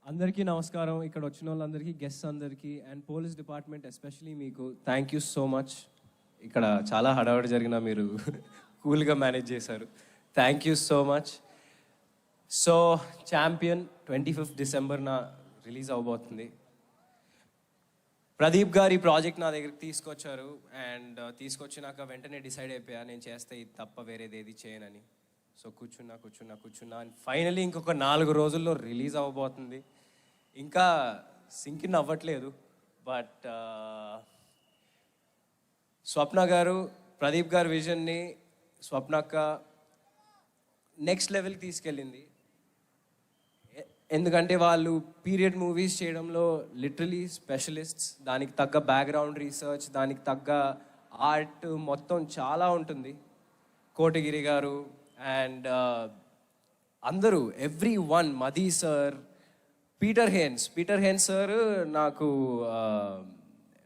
అందరికీ నమస్కారం. ఇక్కడ వచ్చిన వాళ్ళందరికీ, గెస్ట్స్ అందరికీ అండ్ పోలీస్ డిపార్ట్మెంట్ ఎస్పెషలీ మీకు థ్యాంక్ యూ సో మచ్. ఇక్కడ చాలా హడావడి జరిగిన మీరు కూల్గా మేనేజ్ చేశారు. Thank you so much. So champion 25th డిసెంబర్న రిలీజ్ అవబోతుంది. ప్రదీప్ గారి ప్రాజెక్ట్ నా దగ్గరికి తీసుకొచ్చారు అండ్ తీసుకొచ్చినాక వెంటనే డిసైడ్ అయిపోయా నేను చేస్తే ఇది తప్ప వేరేది ఏది చేయనని. సో కూర్చున్నా అండ్ ఫైనలీ ఇంకొక 4 రోజుల్లో రిలీజ్ అవ్వబోతుంది. ఇంకా సింకిన్ అవ్వట్లేదు. బట్ స్వప్న గారు, ప్రదీప్ గారి విజన్ని స్వప్నక్క నెక్స్ట్ లెవెల్కి తీసుకెళ్ళింది. ఎందుకంటే వాళ్ళు పీరియడ్ మూవీస్ చేయడంలో లిటరలీ స్పెషలిస్ట్స్. దానికి తగ్గ బ్యాక్గ్రౌండ్ రీసెర్చ్, దానికి తగ్గ ఆర్ట్ మొత్తం చాలా ఉంటుంది. కోటగిరి గారు అండ్ అందరూ everyone, Madhi sir, Peter Haynes sir నాకు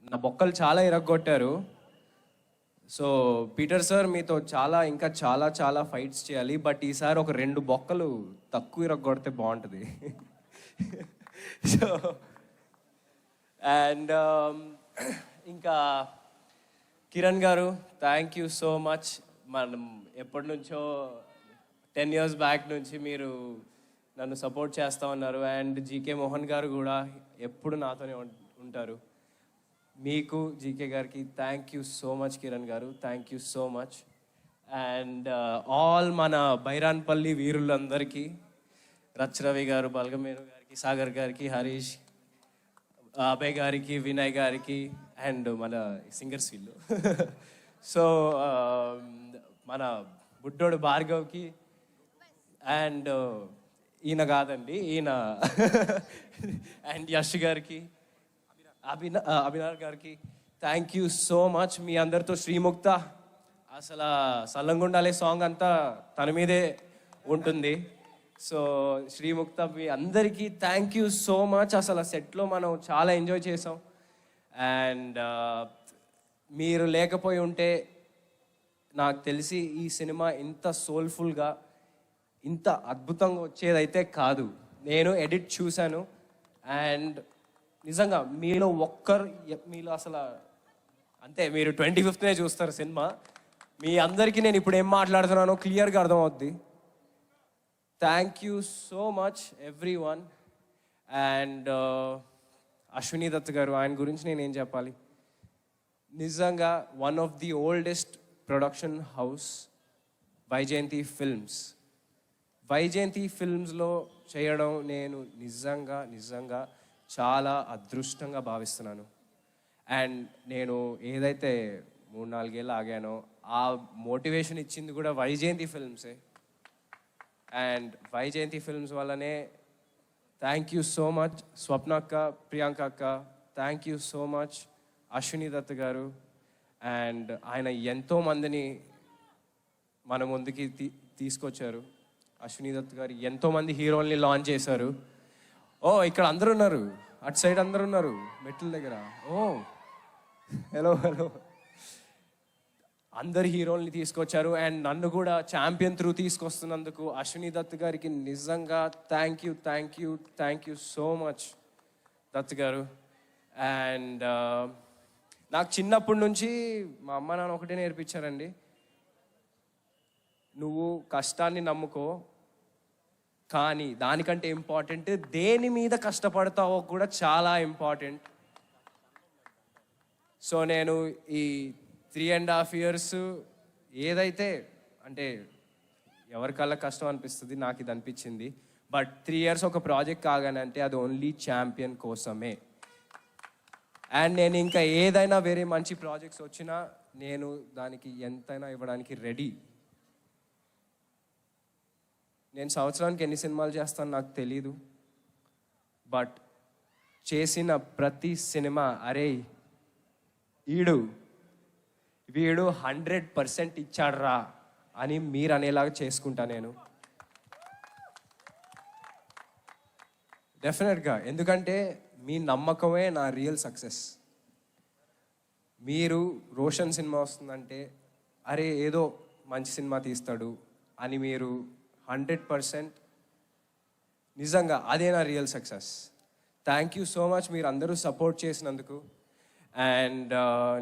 నా బొక్కలు చాలా ఇరగొట్టారు. సో పీటర్ సార్ మీతో ఇంకా చాలా ఫైట్స్ చేయాలి. బట్ ఈసారి ఒక 2 బొక్కలు తక్కువ ఇరగొడితే బాగుంటుంది. సో అండ్ ఇంకా కిరణ్ గారు, థ్యాంక్ యూ సో మచ్. మనం ఎప్పటి నుంచో 10 years బ్యాక్ నుంచి మీరు నన్ను సపోర్ట్ చేస్తూ ఉన్నారు. అండ్ జీకే మోహన్ గారు కూడా ఎప్పుడు నాతోనే ఉంటారు. మీకు జీకే గారికి thank you so much. Kiran గారు thank you so much. And all మన బైరాన్పల్లి వీరులందరికీ, రవి గారు, బల్గమేరు గారికి, సాగర్ గారికి, హరీష్, అభయ్ గారికి, వినయ్ గారికి అండ్ మన సింగర్స్ వీళ్ళు. సో మన బుడ్డోడు భార్గవ్కి అండ్ ఈయన అండ్ యష్ గారికి, అభినవ్ గారికి థ్యాంక్ యూ సో మచ్. మీ అందరితో శ్రీముక్త అసలు సల్లంగుండాలే సాంగ్ అంతా తన మీదే ఉంటుంది. సో శ్రీముక్త మీ అందరికీ థ్యాంక్ యూ సో మచ్. అసలు సెట్లో మనం చాలా ఎంజాయ్ చేసాం. అండ్ మీరు లేకపోయి ఉంటే నాకు తెలిసి ఈ సినిమా ఇంత సోల్ఫుల్గా, ఇంత అద్భుతంగా వచ్చేదైతే కాదు. నేను ఎడిట్ చూశాను అండ్ నిజంగా మీలో అసలు అంతే, మీరు 25th చూస్తారు సినిమా. మీ అందరికీ నేను ఇప్పుడు ఏం మాట్లాడుతున్నానో క్లియర్గా అర్థమవుద్ది. Thank you so much everyone. And Ashwini Dutt గారు, ఆయన గురించి నేనేం చెప్పాలి. నిజంగా one of the oldest production house Vyjayanthi ఫిల్మ్స్లో చేయడం నేను నిజంగా చాలా అదృష్టంగా భావిస్తున్నాను. అండ్ నేను ఏదైతే 3-4 ఏళ్ళు ఆగానో ఆ మోటివేషన్ ఇచ్చింది కూడా వైజయంతి ఫిల్మ్సే. అండ్ వైజయంతి ఫిల్మ్స్ వల్లనే థ్యాంక్ యూ సో మచ్ స్వప్న అక్క, ప్రియాంక అక్క, thank you so much Ashwini Dutt గారు. అండ్ ఆయన ఎంతోమందిని మన ముందుకి తీసుకొచ్చారు. అశ్విని దత్ గారు ఎంతోమంది హీరోల్ని లాంచ్ చేశారు. ఓ ఇక్కడ అందరు ఉన్నారు, అటు సైడ్ అందరు ఉన్నారు మెట్ల దగ్గర. ఓ హలో అందరు హీరోల్ని తీసుకొచ్చారు. అండ్ నన్ను కూడా ఛాంపియన్ త్రూ తీసుకొస్తున్నందుకు అశ్విని దత్ గారికి నిజంగా thank you so much Dutt గారు. అండ్ నాకు చిన్నప్పటి నుంచి మా అమ్మ నాన్న ఒకటే నేర్పించారండి, నువ్వు కష్టాన్ని నమ్ముకో, కానీ దానికంటే ఇంపార్టెంట్ దేని మీద కష్టపడతావో కూడా చాలా ఇంపార్టెంట్. సో నేను ఈ 3.5 years ఏదైతే అంటే ఎవరికల్లా కష్టం అనిపిస్తుంది, నాకు ఇది అనిపించింది. బట్ 3 years ఒక ప్రాజెక్ట్ కాగానంటే అది ఓన్లీ ఛాంపియన్ కోసమే. అండ్ నేను ఇంకా ఏదైనా వేరే మంచి ప్రాజెక్ట్స్ వచ్చినా నేను దానికి ఎంతైనా ఇవ్వడానికి రెడీ. నేను సంవత్సరానికి ఎన్ని సినిమాలు చేస్తాను నాకు తెలీదు. బట్ చేసిన ప్రతి సినిమా అరే వీడు 100% ఇచ్చాడ్రా అని మీరు అనేలాగా చేసుకుంటా నేను డెఫినెట్గా. ఎందుకంటే మీ నమ్మకమే నా రియల్ సక్సెస్. మీరు రోషన్ సినిమా వస్తుందంటే అరే ఏదో మంచి సినిమా తీస్తాడు అని మీరు 100% నిజంగా అదే నా real success. Thank you so much మీరు అందరూ సపోర్ట్ చేసినందుకు. అండ్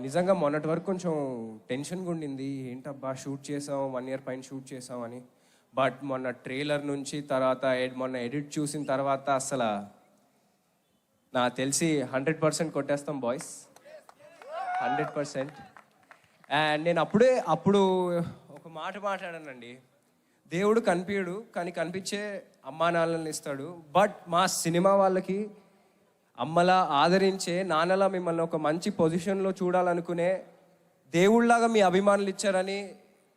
నిజంగా మొన్నటి వరకు కొంచెం టెన్షన్గా ఉండింది, ఏంటబ్బా షూట్ చేసాం 1 year పైన షూట్ చేసాం అని. బట్ మొన్న ట్రైలర్ నుంచి తర్వాత మొన్న ఎడిట్ చూసిన తర్వాత అసలు నాకు తెలిసి 100% కొట్టేస్తాం బాయ్స్, 100%. అండ్ నేను అప్పుడు ఒక మాట మాట్లాడానండి, దేవుడు కనిపించడు కానీ కనిపించే అమ్మా నాన్నలను ఇస్తాడు. బట్ మా సినిమా వాళ్ళకి అమ్మలా ఆదరించే, నాన్నలా మిమ్మల్ని ఒక మంచి పొజిషన్లో చూడాలనుకునే దేవుళ్ళలాగా మీ అభిమానులు ఇచ్చారని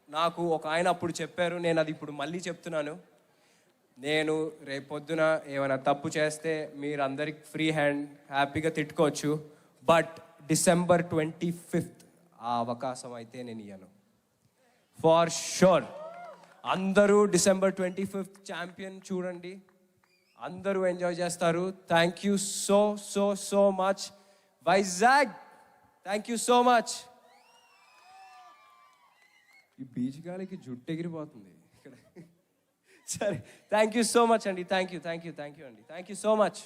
నాకు ఒక ఆయన అప్పుడు చెప్పారు. నేను అది ఇప్పుడు మళ్ళీ చెప్తున్నాను. నేను రేపొద్దున ఏమైనా తప్పు చేస్తే మీరు అందరికి ఫ్రీ హ్యాండ్ హ్యాపీగా తిట్టుకోవచ్చు. బట్ December 25th ఆ అవకాశం అయితే నేను ఇయ్యను ఫార్ షూర్. అందరూ December 25th ఛాంపియన్ చూడండి, అందరూ ఎంజాయ్ చేస్తారు. Thank you so so so much Vizag, thank you so much. ఈ బీచ్ గాలికి జుట్టు ఎగిరిపోతుంది ఇక్కడ. సరే, థ్యాంక్ యూ సో మచ్ అండి, థ్యాంక్ యూ అండి, థ్యాంక్ యూ సో మచ్.